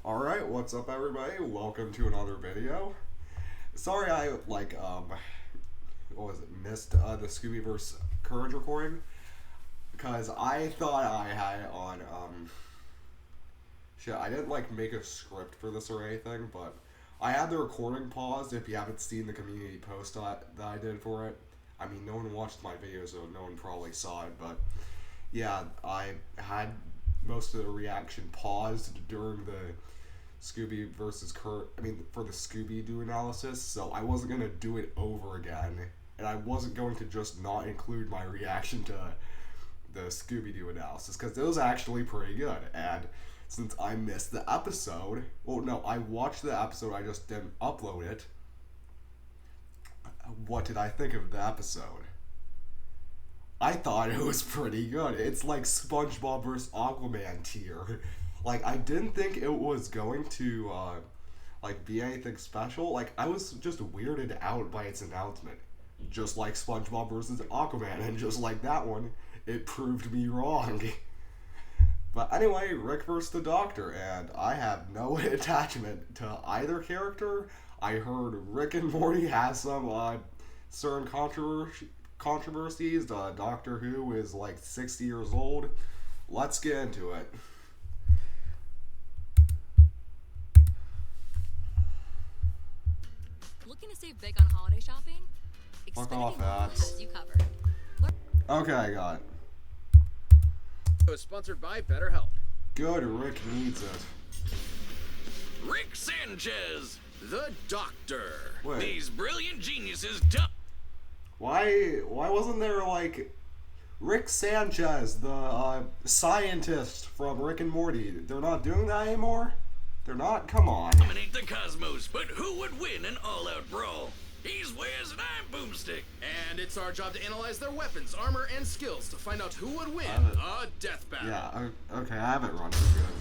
Alright, what's up everybody? Welcome to another video. Sorry I, missed the Scoobyverse Courage recording. Because I thought I had it on, I didn't, make a script for this or anything, but I had the recording paused if you haven't seen the community post that I did for it. I mean, no one watched my video, so no one probably saw it, but yeah, I had most of the reaction paused during the Scooby versus for the Scooby-Doo analysis, so I wasn't going to do it over again, and I wasn't going to just not include my reaction to the Scooby-Doo analysis, because it was actually pretty good, and since I missed the episode, I watched the episode, I just didn't upload it. What did I think of the episode? I thought it was pretty good. It's like SpongeBob vs. Aquaman tier. I didn't think it was going to, be anything special. I was just weirded out by its announcement. Just like SpongeBob vs. Aquaman, and just like that one, it proved me wrong. But anyway, Rick vs. the Doctor, and I have no attachment to either character. I heard Rick and Morty has some, certain controversies. Doctor Who is 60 years old. Let's get into it. Looking to save big on holiday shopping? Fuck off, Xfinity ads. has you covered. Okay, I got it. It was sponsored by BetterHelp. Good, Rick needs it. Rick Sanchez, The Doctor. Wait. these brilliant geniuses Why wasn't there, Rick Sanchez, the, scientist from Rick and Morty? They're not doing that anymore? They're not? Come on. dominate the cosmos, but who would win an all-out brawl? He's Wiz and I'm Boomstick. And it's our job to analyze their weapons, armor, and skills to find out who would win a death battle. Yeah, okay, I have it running good.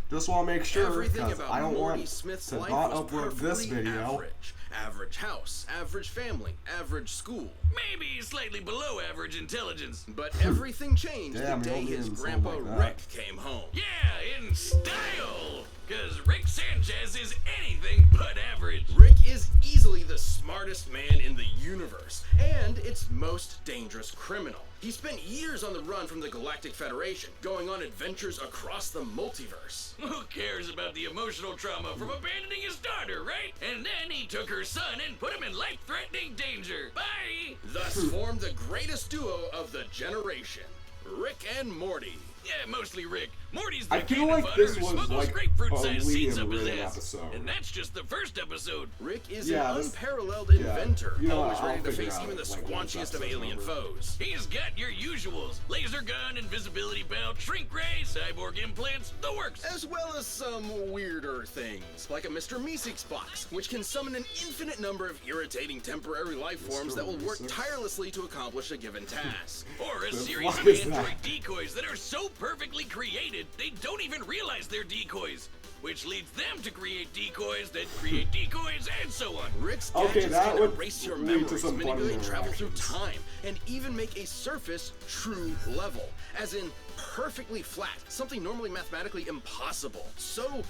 Just want to make sure, Everything because about I don't Morty want Smith's to life not was upload this perfectly video. average. Average house, average family, average school. Maybe slightly below average intelligence. But everything changed Damn, the you day don't his even grandpa sound like that. Rick came home. Yeah, in style. Cause Rick Sanchez is anything but average. Rick is easily the smartest man in the universe, and its most dangerous criminal. He spent years on the run from the Galactic Federation, going on adventures across the multiverse. Who cares about the emotional trauma from abandoning his daughter, right? And then he took her son and put him in life-threatening danger. Bye! Thus formed the greatest duo of the generation, Rick and Morty. Yeah, mostly Rick. Morty's the I feel cannon like fodder this who was smuggles a grapefruit-sized seeds Liam up his written ass. episode. And that's just the first episode. Rick is Yeah, an this- unparalleled inventor, you know, always I'll ready to figure face out, even the when this squanchiest of episode's alien over. foes. He's got your usuals. Laser gun, invisibility belt, shrink ray, cyborg implants, the works. As well as some weirder things, like a Mr. Meeseeks box, which can summon an infinite number of irritating temporary life forms Mr. that will work Meeseeks? tably to accomplish a given task. Or a The series fuck of is android that? decoys that are so perfectly created, they don't even realize they're decoys. Which leads them to create decoys that create decoys, and so on. Rick's Okay, gadgets that can would erase your lead to memories, some funny manipulate travel through interactions. time, and even make a surface true level, as in perfectly flat, something normally mathematically impossible. So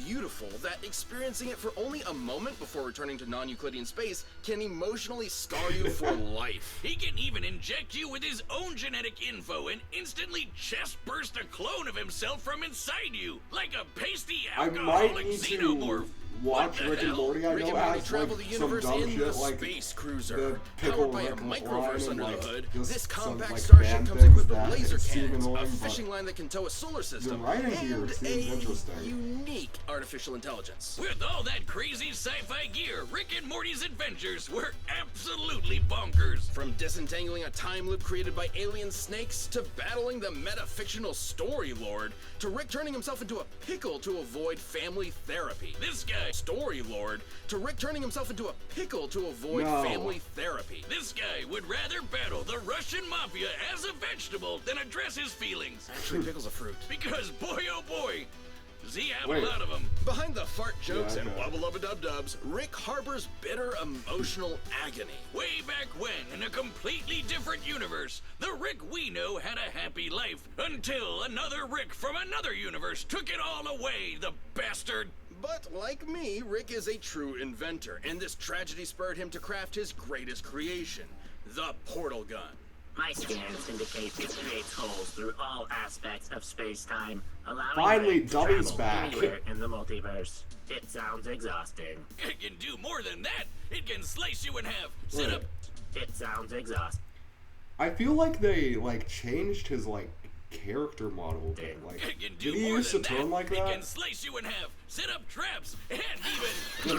beautiful that experiencing it for only a moment before returning to non-Euclidean space can emotionally scar you for life. He can even inject you with his own genetic info and instantly chest burst a clone of himself from inside you, like a pasty I alcoholic might need xenomorph. to watch What the Rick and hell? Morty. I Rick know and Morty has travel the some universe dumb in shit the like space the cruiser, pickle powered by a Rick microverse line under and, the hood. just This some, compact band starship comes things equipped with that laser seem cannons, a annoying, but fishing line that can tow a solar system, writing here and seems a interesting. unique artificial intelligence. With all that crazy sci-fi gear, Rick and Morty's adventures were absolutely bonkers. From disentangling a time loop created by alien snakes to battling the metafictional story lord to Rick turning himself into a pickle to avoid family therapy. This guy, Story lord to Rick turning himself into a pickle to avoid No. family therapy. this guy would rather battle the Russian mafia as a vegetable than address his feelings. Actually, pickle's a fruit. Because boy oh boy, Z have Wait. a lot of them. Behind the fart jokes Yeah, I and know. wubba-lubba-dub-dubs, Rick harbors bitter emotional agony. Way back when, in a completely different universe, the Rick we know had a happy life until another Rick from another universe took it all away, the bastard. But like me, Rick is a true inventor, and this tragedy spurred him to craft his greatest creation, the portal gun. My scans indicate it creates holes through all aspects of space-time, allowing Finally, Rick to Dummy's travel back. anywhere in the multiverse. It sounds exhausting. It can do more than that. It can slice you in half. Sit up. It sounds exhausting. I feel like they changed his character model. Like, It can do did he more use than to turn that. like It that? can slice you in half. Set up traps and even.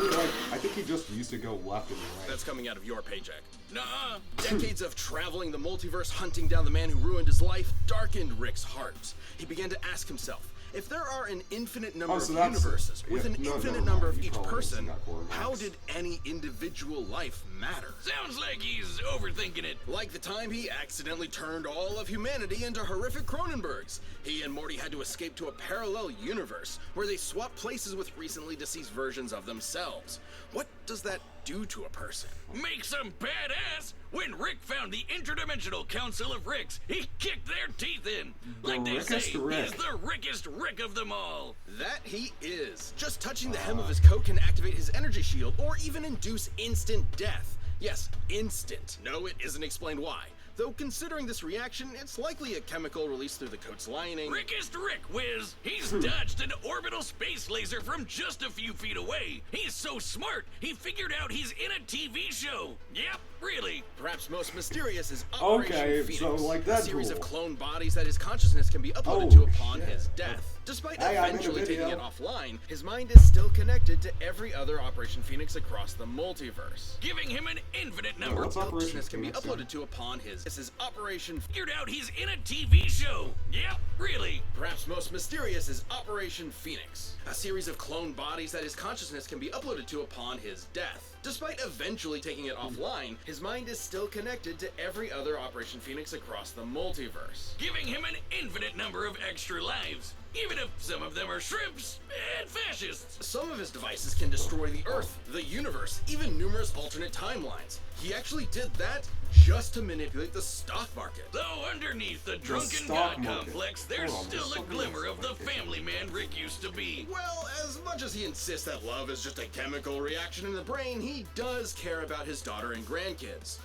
I think he just used to go left and right. That's coming out of your paycheck. Nuh-uh. Decades of traveling the multiverse hunting down the man who ruined his life darkened Rick's heart. He began to ask himself, if there are an infinite number so of that's- universes with yeah, an no, infinite never number mind. of You each probably person, got coordinates. how did any individual life matter? Sounds like he's overthinking it. Like the time he accidentally turned all of humanity into horrific Cronenbergs. He and Morty had to escape to a parallel universe where they swapped places with recently deceased versions of themselves. What does that do to a person? Makes him badass. When Rick found the Interdimensional Council of Ricks, he kicked their teeth in. Like they say, Rickest Rick. he's the Rickest Rick of them all. That he is. Just touching the hem of his coat can activate his energy shield or even induce instant death. Yes, instant. No, it isn't explained why. Though considering this reaction, it's likely a chemical released through the coat's lining. Rickest Rick, Wiz. He's dodged an orbital space laser from just a few feet away. He's so smart, he figured out he's in a TV show. Yep, really. Perhaps most mysterious is Operation Okay, Phoenix, so like a series of Deadpool. clone bodies that his consciousness can be uploaded Oh, to upon shit. his death. Despite Hey, I'm in a eventually taking video. it offline, his mind is still connected to every other Operation Phoenix across the multiverse. Giving him an infinite number what's of Operation Consciousness can be Phoenix, uploaded to upon his. This is Operation. figured out he's in a TV show. Yep, really. Perhaps most mysterious is Operation Phoenix, a series of clone bodies that his consciousness can be uploaded to upon his death. Despite eventually taking it offline, his mind is still connected to every other Operation Phoenix across the multiverse. Giving him an infinite number of extra lives. Even if some of them are shrimps and fascists. Some of his devices can destroy the Earth, the universe, even numerous alternate timelines. He actually did that just to manipulate the stock market. Though underneath the drunken stock god market. complex, there's Hold on, there's still a something glimmer else of the I think family man Rick used to be. Well, as much as he insists that love is just a chemical reaction in the brain, he does care about his daughter and grandkids.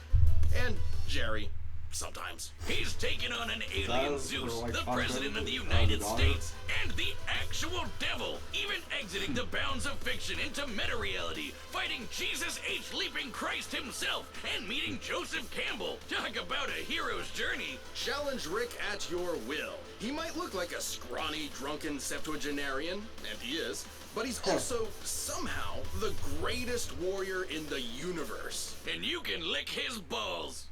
And Jerry, sometimes. He's taken on an alien Those Zeus, were like the five president of the hundred, United $1,000. States, and the actual devil, even exiting the bounds of fiction into meta-reality, fighting Jesus H. Leaping Christ himself, and meeting Joseph Campbell. Talk about a hero's journey. Challenge Rick at your will. He might look like a scrawny, drunken septuagenarian, and he is, but he's also, somehow, the greatest warrior in the universe. And you can lick his balls.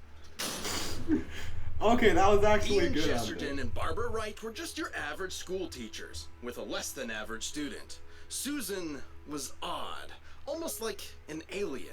Okay, that was actually Ian good. Chesterton and Barbara Wright were just your average school teachers, with a less than average student. Susan was odd, almost like an alien.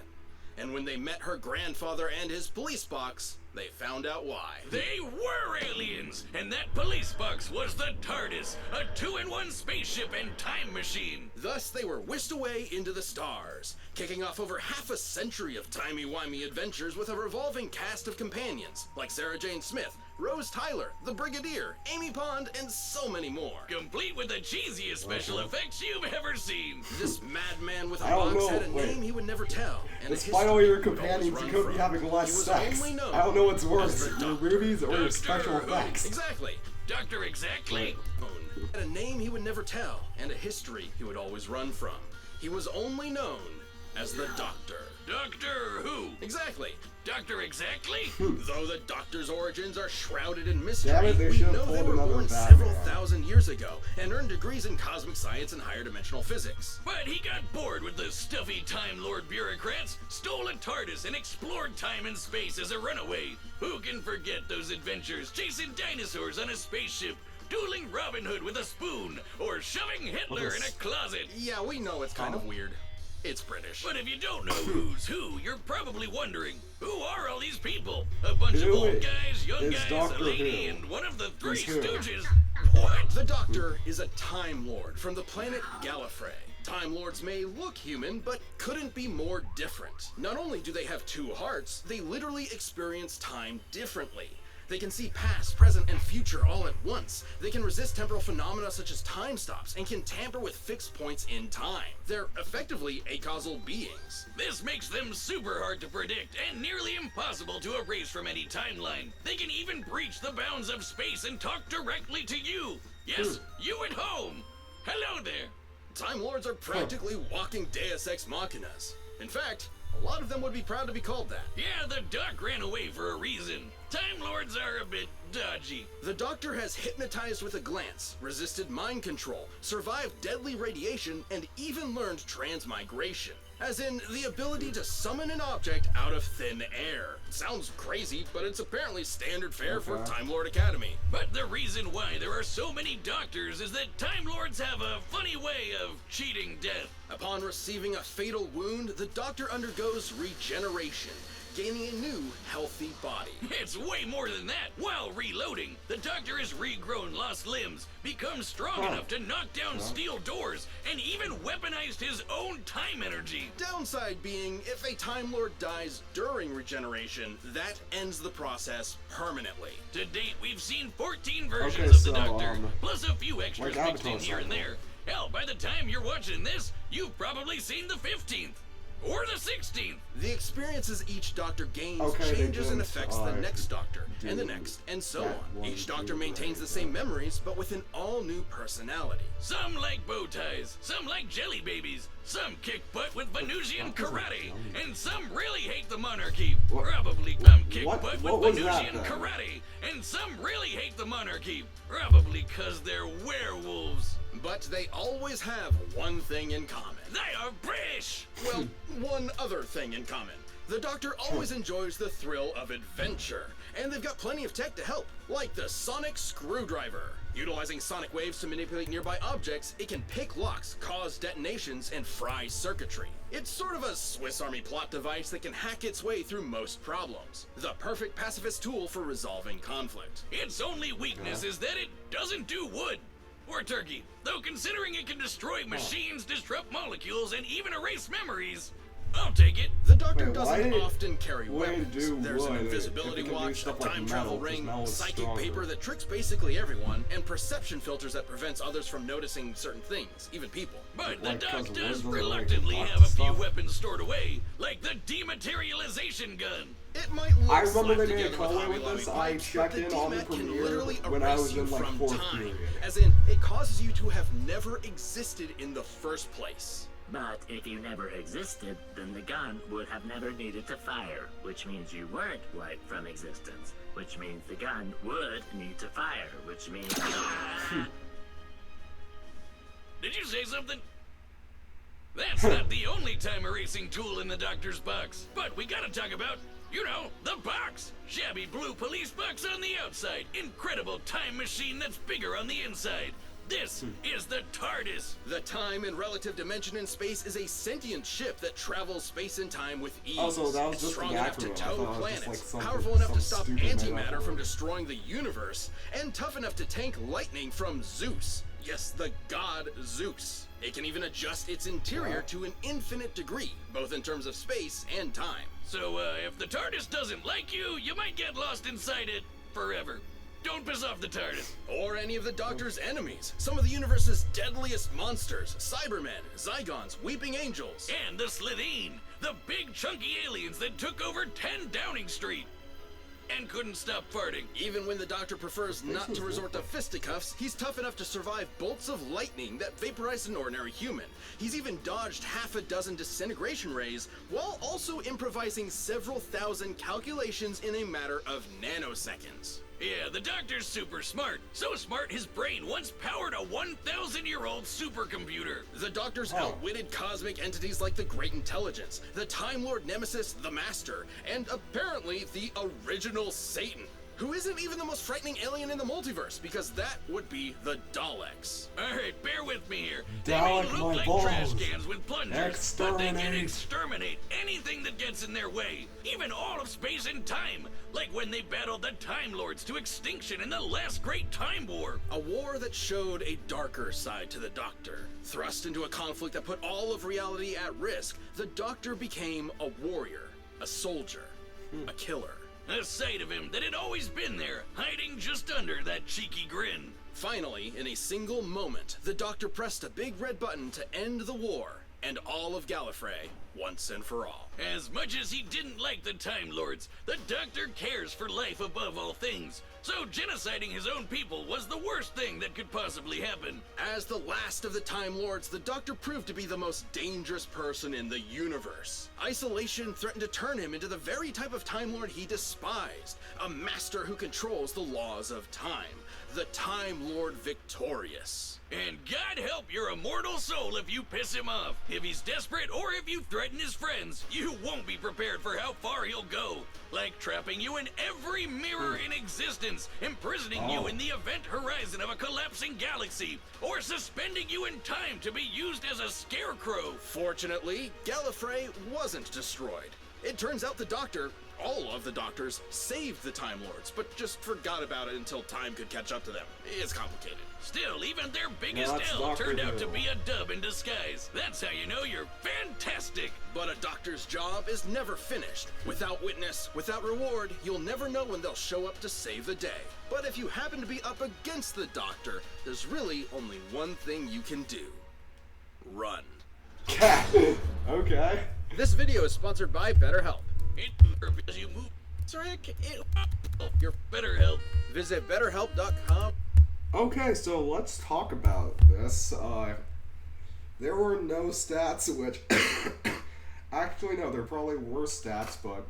And when they met her grandfather and his police box, they found out why. They were aliens, and that police box was the TARDIS, a 2-in-1 spaceship and time machine. Thus, they were whisked away into the stars, kicking off over half a century of timey-wimey adventures with a revolving cast of companions, like Sarah Jane Smith, Rose Tyler, the Brigadier, Amy Pond, and so many more. Complete with the cheesiest special effects you've ever seen. This madman with a I don't box know, had a wait. name he would never tell. And a Despite all your history he would always companions, you run could be from. having He less was sex. only known I don't know what's as worse, the your Doctor. movies or your Doctor special Who. effects. Exactly. Doctor Exactly. Had a name he would never tell, and a history he would always run from. He was only known as the Doctor. Doctor Who. Exactly. Doctor Exactly? Though the Doctor's origins are shrouded in mystery, Damn it, they we should've know they pulled were another born Batman. several thousand years ago and earned degrees in cosmic science and higher dimensional physics. But he got bored with the stuffy Time Lord bureaucrats, stole a TARDIS, and explored time and space as a runaway. Who can forget those adventures chasing dinosaurs on a spaceship, dueling Robin Hood with a spoon, or shoving Hitler in a closet? Yeah, we know it's kind of weird. It's British. But if you don't know who's who, you're probably wondering, who are all these people? A bunch of Who old is guys, young guys, Doctor a lady, Who? and one of the Three Who's who? Stooges? What? The Doctor is a Time Lord from the planet Gallifrey. Time Lords may look human, but couldn't be more different. Not only do they have two hearts, they literally experience time differently. They can see past, present, and future all at once. They can resist temporal phenomena such as time stops and can tamper with fixed points in time. They're effectively acausal beings. This makes them super hard to predict and nearly impossible to erase from any timeline. They can even breach the bounds of space and talk directly to you. Yes, you at home. Hello there. Time Lords are practically walking Deus Ex Machinas. In fact, a lot of them would be proud to be called that. Yeah, the Doc ran away for a reason. Time Lords are a bit dodgy. The Doctor has hypnotized with a glance, resisted mind control, survived deadly radiation, and even learned transmigration. As in, the ability to summon an object out of thin air. Sounds crazy, but it's apparently standard fare for Time Lord Academy. But the reason why there are so many doctors is that Time Lords have a funny way of cheating death. Upon receiving a fatal wound, the Doctor undergoes regeneration, gaining a new, healthy body. It's way more than that. While reloading, the Doctor has regrown lost limbs, become strong enough to knock down steel doors, and even weaponized his own time energy. Downside being, if a Time Lord dies during regeneration, that ends the process permanently. To date, we've seen 14 versions Okay, of the so, Doctor, plus a few extras like mixed in Avatar here and cycle. there. Hell, by the time you're watching this, you've probably seen the 15th. Or the 16th. The experiences each Doctor gains Okay, they changes and didn't, affects the next Doctor, and the do next, and so that on. one Each Doctor too, maintains right, the same memories, but with an all-new personality. Some like bow ties, some like jelly babies, some kick butt with Venusian karate, and some really hate the monarchy. What? Probably kick What? butt What with was that Venusian then? karate, and some really hate the monarchy. Probably 'cause they're werewolves. But they always have one thing in common. They are British! Well, one other thing in common. The Doctor always enjoys the thrill of adventure, and they've got plenty of tech to help, like the sonic screwdriver. Utilizing sonic waves to manipulate nearby objects, it can pick locks, cause detonations, and fry circuitry. It's sort of a Swiss Army plot device that can hack its way through most problems. The perfect pacifist tool for resolving conflict. Its only weakness is that it doesn't do wood. Or turkey. Though considering it can destroy machines, disrupt molecules, and even erase memories, I'll take it. The Doctor Wait, why doesn't did- often carry why weapons. do There's an wood? invisibility If it can do watch, a stuff like time metal, travel 'cause ring, metal is psychic stronger. paper that tricks basically everyone, and perception filters that prevents others from noticing certain things, even people. But the Like, Doc 'cause does wood doesn't reluctantly really have a few stuff. weapons stored away, like the dematerialization gun. It might look I remember slapped they made a together with colorway Hobby with Lobby this. I pipes, checked but in the on the DMAT can premiere literally when I erase was you in, like, from 4th time. period. As in, it causes you to have never existed in the first place. But if you never existed, then the gun would have never needed to fire, which means you weren't wiped from existence, which means the gun would need to fire, which means... Did you say something? That's not the only time erasing tool in the Doctor's box. But we gotta talk about, you know, the box. Shabby blue police box on the outside. Incredible time machine that's bigger on the inside. This is the TARDIS. The time and relative dimension in space is a sentient ship that travels space and time with ease. Also, that was It's just strong the enough to acronym. I tow thought it was just, planets, like, something- powerful enough to some stop stupid made-up antimatter from word. destroying the universe, and tough enough to tank lightning from Zeus. Yes, the god Zeus. It can even adjust its interior to an infinite degree, both in terms of space and time. So, if the TARDIS doesn't like you, you might get lost inside it forever. Don't piss off the TARDIS. Or any of the Doctor's enemies. Some of the universe's deadliest monsters. Cybermen, Zygons, Weeping Angels. And the Slitheen, the big chunky aliens that took over 10 Downing Street. And couldn't stop farting. Even when the Doctor prefers not to resort to fisticuffs, he's tough enough to survive bolts of lightning that vaporize an ordinary human. He's even dodged half a dozen disintegration rays, while also improvising several thousand calculations in a matter of nanoseconds. Yeah, the Doctor's super smart. So smart his brain once powered a 1,000-year-old supercomputer. The Doctor's outwitted cosmic entities like the Great Intelligence, the Time Lord Nemesis, the Master, and apparently the original Satan. who isn't even the most frightening alien in the multiverse, because that would be the Daleks. Alright, bear with me here. They Dalek may my look like balls. trash cans with plungers, but they can Exterminate. exterminate anything that gets in their way, even all of space and time, like when they battled the Time Lords to extinction in the last Great Time War. A war that showed a darker side to the Doctor. Thrust into a conflict that put all of reality at risk, the Doctor became a warrior, a soldier, a killer. A side of him that had always been there, hiding just under that cheeky grin. Finally, in a single moment, the Doctor pressed a big red button to end the war, and all of Gallifrey, once and for all. As much as he didn't like the Time Lords, the Doctor cares for life above all things. So genociding his own people was the worst thing that could possibly happen. As the last of the Time Lords, the Doctor proved to be the most dangerous person in the universe. Isolation threatened to turn him into the very type of Time Lord he despised, a master who controls the laws of time, the Time Lord victorious. And God help your immortal soul if you piss him off. If he's desperate or if you threaten his friends, you won't be prepared for how far he'll go. Like trapping you in every mirror in existence, imprisoning you in the event horizon of a collapsing galaxy, or suspending you in time to be used as a scarecrow. Fortunately, Gallifrey wasn't destroyed. It turns out the Doctor, all of the Doctors, saved the Time Lords, but just forgot about it until time could catch up to them. It's complicated. Still, even their biggest that's L Doctor turned out to Who. be a dub in disguise. That's how you know you're fantastic. But a Doctor's job is never finished. Without witness, without reward, you'll never know when they'll show up to save the day. But if you happen to be up against the Doctor, there's really only one thing you can do. Run. Okay. This video is sponsored by BetterHelp. It as you move. Rick, Your better help. visit betterhelp.com. Okay, so let's talk about this. There were no stats, which actually no, there probably were stats, but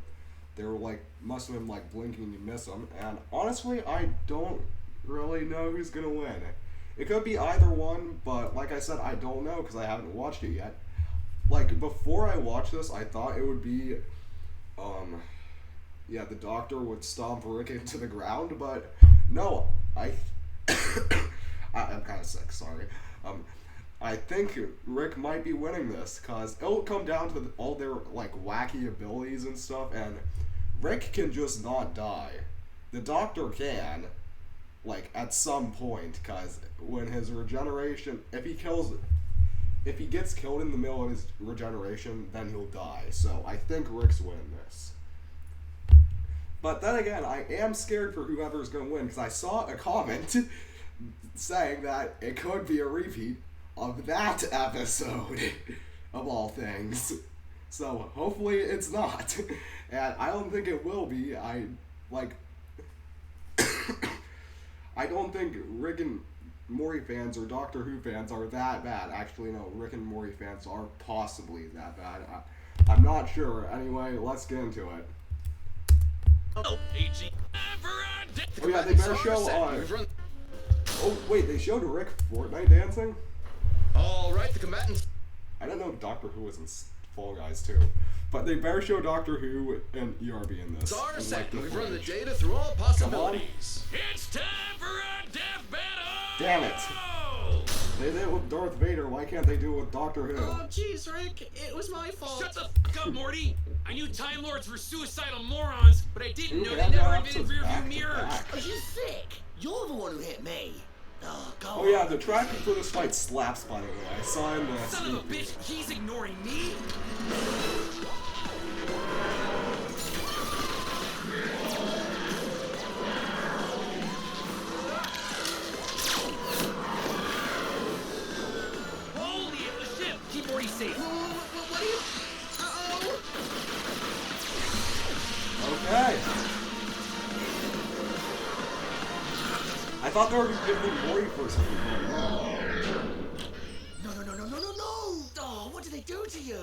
they were like must have been like blinking and you miss them. And honestly, I don't really know who's gonna win. It could be either one, but like I said, I don't know because I haven't watched it yet. Like before I watched this, I thought it would be, yeah, the Doctor would stomp Rick into the ground, but no, I'm kind of sick, sorry. I think Rick might be winning this, because it'll come down to all their, like, wacky abilities and stuff, and Rick can just not die. The Doctor can, like, at some point, because when his regeneration, if he gets killed in the middle of his regeneration, then he'll die. So I think Rick's winning this. But then again, I am scared for whoever's going to win, because I saw a comment saying that it could be a repeat of that episode, of all things. So hopefully it's not. And I don't think it will be. I don't think Rick and Morty fans or Doctor Who fans are that bad. Actually, no, Rick and Morty fans are possibly that bad. I'm not sure. Anyway, let's get into it. Oh, AG. Oh yeah, they better show oh wait, they showed Rick Fortnite dancing? Alright, the combatants. I didn't know Doctor Who was in Fall Guys too. But they better show Doctor Who and ERB in this. Are and, set. like, We've run the footage. data through all possibilities. It's time for a death battle! Damn it. They did it with Darth Vader, why can't they do it with Doctor Who? Oh, jeez, Rick, it was my fault. Shut the fuck up, Morty! I knew Time Lords were suicidal morons, but I didn't know they had never that invented episode back rearview to mirrors. back. Are you sick? You're the one who hit me. Oh, go Oh yeah, the tracking for this fight slaps, by the way. I saw in the Son of a sneak bitch, he's ignoring me? Holy, it was ship! Keep Morty safe. What are you... Uh-oh. Okay. I thought they were giving me Morty for something. No. Oh, what did they do to you?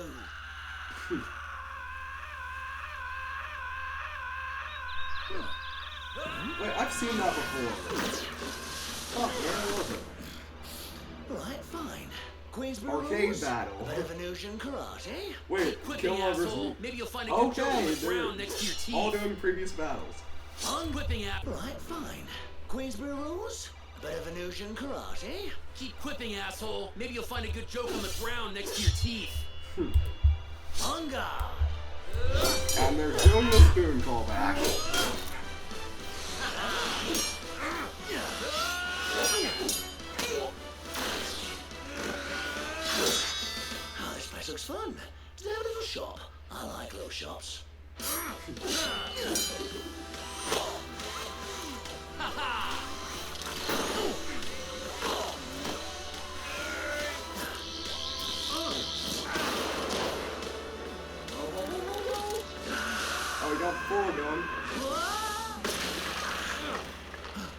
Wait, I've seen that before. Oh, where was it? Right, fine. Queensborough Arcade rules, battle. a bit of Venusian karate. Wait, Quit Kill me, Lovers. asshole. Maybe you'll find a good job on Okay, the ground next to your they're all teeth. doing previous battles. Fun? Whipping ass. Right, fine. Queensbury rules? A bit of Venusian karate? Keep whipping, asshole. Maybe you'll find a good joke on the ground next to your teeth. On guard. And they're doing the spoon callback. Oh, this place looks fun. Do they have a little shop? I like little shops. Oh, we got the floor going.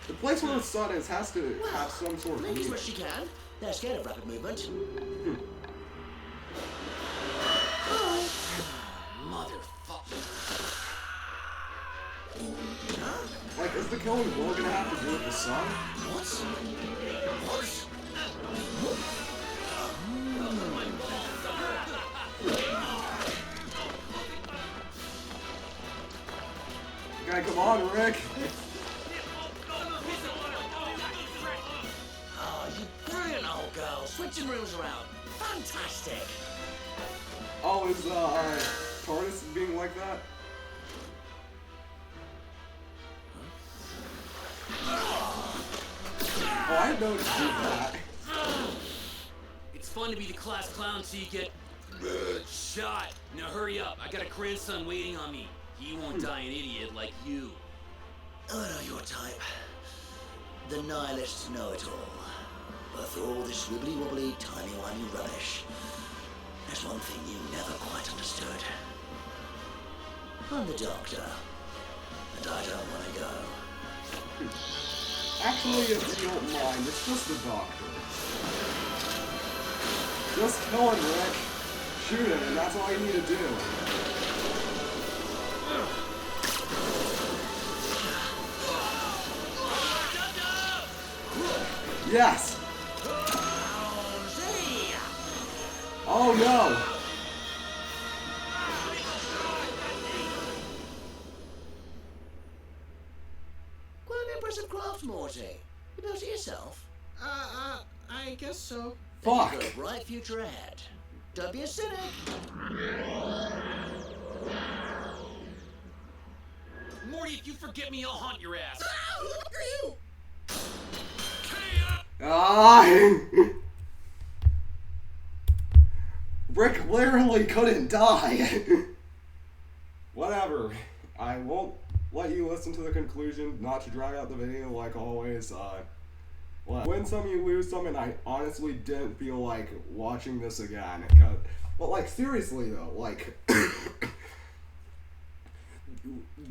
The place where the sun is has to have some sort of Make as meaning. much as you can. They're scared of rapid movement. Motherfucker. Like, is the killing blow gonna have to do with the sun? Okay, come on, Rick. Oh, you brilliant old girl. Switching rooms around. Fantastic. Oh, is TARDIS being like that? Oh, I didn't know to do that. It's fun to be the class clown till you get shot. Now hurry up. I got a grandson waiting on me. He won't die an idiot like you. I know your type. The nihilists know it all. But for all this wibbly-wobbly, timey-wimey rubbish, there's one thing you never quite understood. I'm the Doctor, and I don't want to go. Actually, if you don't mind, it's just the Doctor. Just kill him, Rick. Shoot him, and that's all you need to do. Yes! Oh no! Quite an impressive craft, Morty. You built it yourself? I guess so. Fuck! You've got a bright future ahead. Don't be a cynic. Morty, if you forget me, I'll haunt your ass. Ah! Rick literally couldn't die. Whatever. I won't let you listen to the conclusion, not to drag out the video like always. Win some, you lose some, and I honestly didn't feel like watching this again. But like, seriously though, like,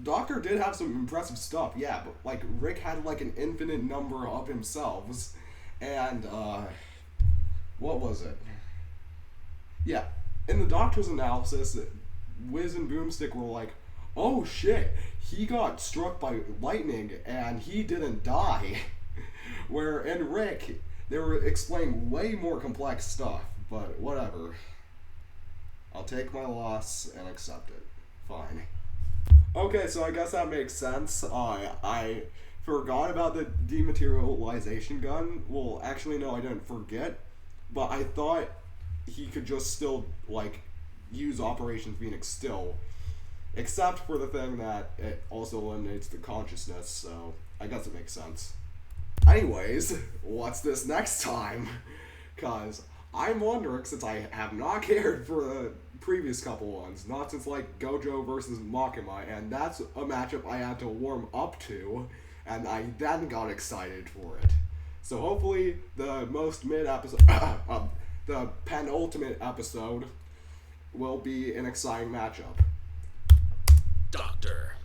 Doctor did have some impressive stuff, yeah, but like, Rick had like an infinite number of himselves, and what was it? Yeah, in the Doctor's analysis, Wiz and Boomstick were like, oh shit, he got struck by lightning and he didn't die. Where in Rick, they were explaining way more complex stuff, but whatever. I'll take my loss and accept it. Fine. Okay, so I guess that makes sense. I forgot about the dematerialization gun. Well, actually, no, I didn't forget. But I thought he could just still, like, use Operation Phoenix still. Except for the thing that it also eliminates the consciousness, so I guess it makes sense. Anyways, what's this next time? Cause I'm wondering, since I have not cared for the previous couple ones, not since like Gojo versus Makima, and that's a matchup I had to warm up to, and I then got excited for it. So hopefully the most mid-episode, the penultimate episode will be an exciting matchup. Doctor.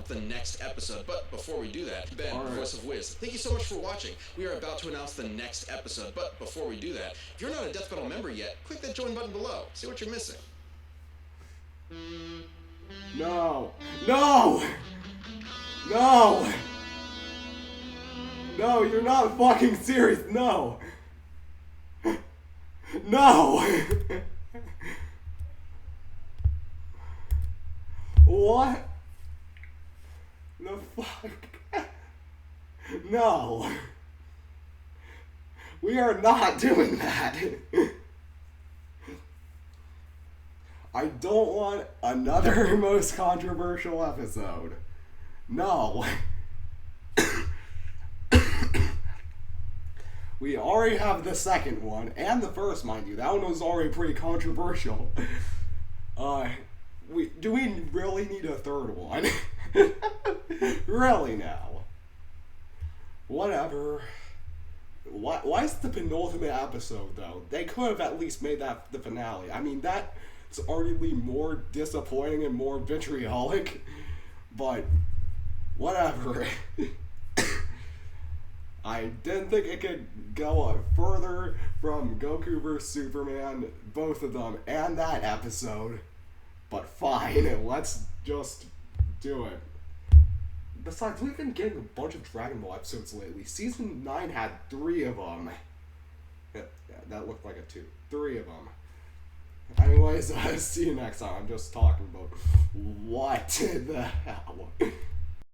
The next episode. But before we do that, Ben, All right. Voice of Wiz, thank you so much for watching. We are about to announce the next episode. But before we do that, if you're not a Death Metal member yet, click that join button below. See what you're missing. No! No! No! No, you're not fucking serious. No! No! What? No. We are not doing that. I don't want another most controversial episode. No. We already have the second one, and the first, mind you. That one was already pretty controversial. Do we really need a third one? Really now? Whatever. Why is the penultimate episode, though? They could have at least made that the finale. I mean, that's arguably more disappointing and more vitriolic, but whatever. I didn't think it could go further from Goku vs. Superman, both of them, and that episode. But fine, let's just do it. Besides, we've been getting a bunch of Dragon Ball episodes lately. Season 9 had 3 of them. Yeah, that looked like a 2. 3 of them. Anyways, see you next time. I'm just talking about what the hell.